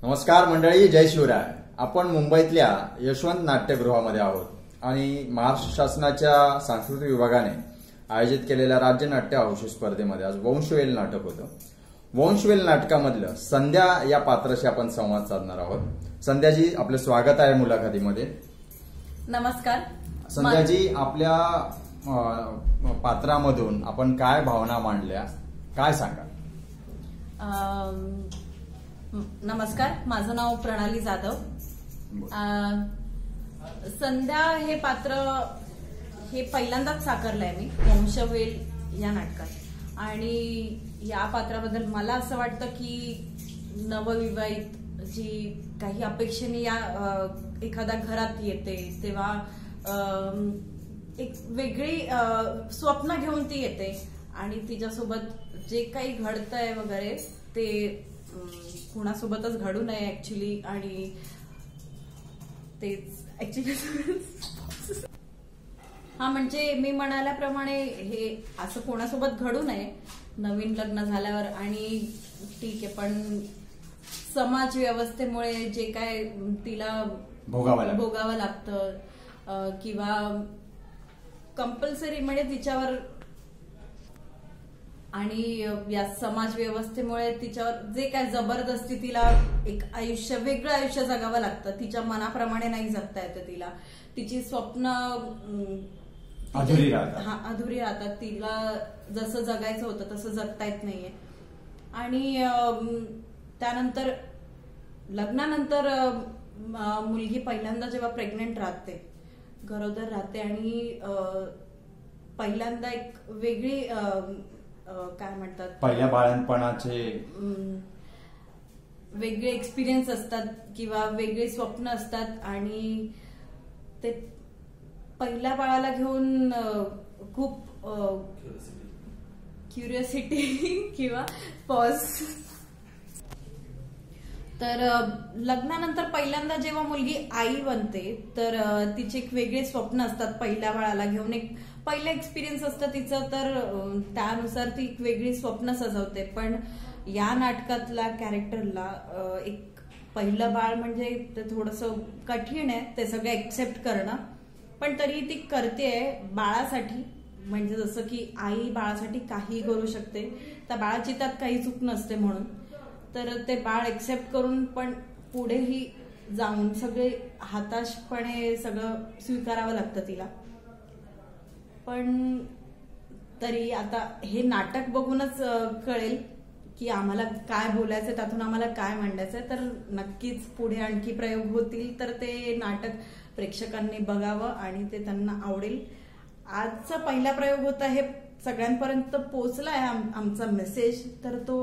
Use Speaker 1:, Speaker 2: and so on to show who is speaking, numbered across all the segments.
Speaker 1: नमस्कार मंडळी, जय शिवराय. आपण मुंबईतल्या यशवंत नाट्यगृहामध्ये आहोत आणि महाराष्ट्र शासनाच्या सांस्कृतिक विभागाने आयोजित केलेल्या राज्य नाट्य औषध स्पर्धेमध्ये आज वंशवेल नाटक होतं. वंशवेल नाटकामधलं संध्या या पात्राशी आपण संवाद साधणार आहोत. संध्याजी, आपलं स्वागत आहे मुलाखतीमध्ये.
Speaker 2: नमस्कार
Speaker 1: संध्याजी, आपल्या पात्रामधून आपण काय भावना मांडल्या, काय सांगा?
Speaker 2: नमस्कार, माझं नाव प्रणाली जाधव. संध्या हे पात्र हे पहिल्यांदाच साकारलंय मी वंशवेल या नाटकात. आणि या पात्राबद्दल मला असं वाटतं की नवविवाहित जी काही अपेक्षेने या एखाद्या घरात येते तेव्हा एक वेगळी स्वप्न घेऊन ती येते आणि तिच्यासोबत जे काही घडतंय वगैरे ते कुणासोबतच घडू नये ऍक्च्युली. आणि तेच ऍक्च्युली हा म्हणजे मी म्हणाल्याप्रमाणे हे असं कोणासोबत घडू नये नवीन लग्न झाल्यावर. आणि ठीक आहे, पण समाज व्यवस्थेमुळे जे काय तिला भोगावं लागतं किंवा कंपल्सरी म्हणजे तिच्यावर आणि या समाज व्यवस्थेमुळे तिच्यावर जे काय जबरदस्ती तिला एक आयुष्य वेगळं आयुष्य जगावं लागतं. तिच्या मनाप्रमाणे नाही जगता येतं तिला. तिची स्वप्न
Speaker 1: अधुरी
Speaker 2: राहतात. तिला जसं जगायचं होतं तसं जगता येत नाहीये. आणि त्यानंतर लग्नानंतर मुलगी पहिल्यांदा जेव्हा प्रेग्नेंट राहते, गरोदर राहते आणि पहिल्यांदा एक वेगळी काय म्हणतात,
Speaker 1: पहिल्या बाळंतपणाचे
Speaker 2: वेगळे एक्सपिरियन्स असतात किंवा वेगळे स्वप्न असतात. आणि ते पहिल्या बाळाला घेऊन खूप क्युरिओसिटी किंवा पॉज. तर लग्नानंतर पहिल्यांदा जेव्हा मुलगी आई बनते तर तिचे एक वेगळे स्वप्न असतात पहिल्या बाळाला घेऊन. एक पहिलं एक्सपिरियन्स असतं तिचं, तर त्यानुसार ती एक वेगळी स्वप्न सजवते. पण या नाटकातल्या कॅरेक्टरला एक पहिलं बाळ म्हणजे ते थोडंसं कठीण आहे ते सगळं एक्सेप्ट करणं. पण तरी ती करते बाळासाठी. म्हणजे जसं की आई बाळासाठी काही करू शकते, त्या बाळाची त्यात काही चूक नसते म्हणून. तर ते बाळ एक्सेप्ट करून पण पुढेही जाऊन सगळे हताशपणे सगळं स्वीकारावं लागतं तिला. पण तरी आता हे नाटक बघूनच कळेल की आम्हाला काय बोलायचंय, त्यातून आम्हाला काय मांडायचंय. तर नक्कीच पुढे आणखी प्रयोग होतील तर ते नाटक प्रेक्षकांनी बघावं आणि ते त्यांना आवडेल. आजचा पहिला प्रयोग होता, हे सगळ्यांपर्यंत पोहोचलाय आमचा मेसेज, तर तो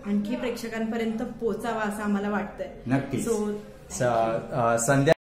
Speaker 2: आणखी प्रेक्षकांपर्यंत पोहोचावा असं आम्हाला वाटतंय.
Speaker 1: नक्की.
Speaker 2: सो
Speaker 1: संध्या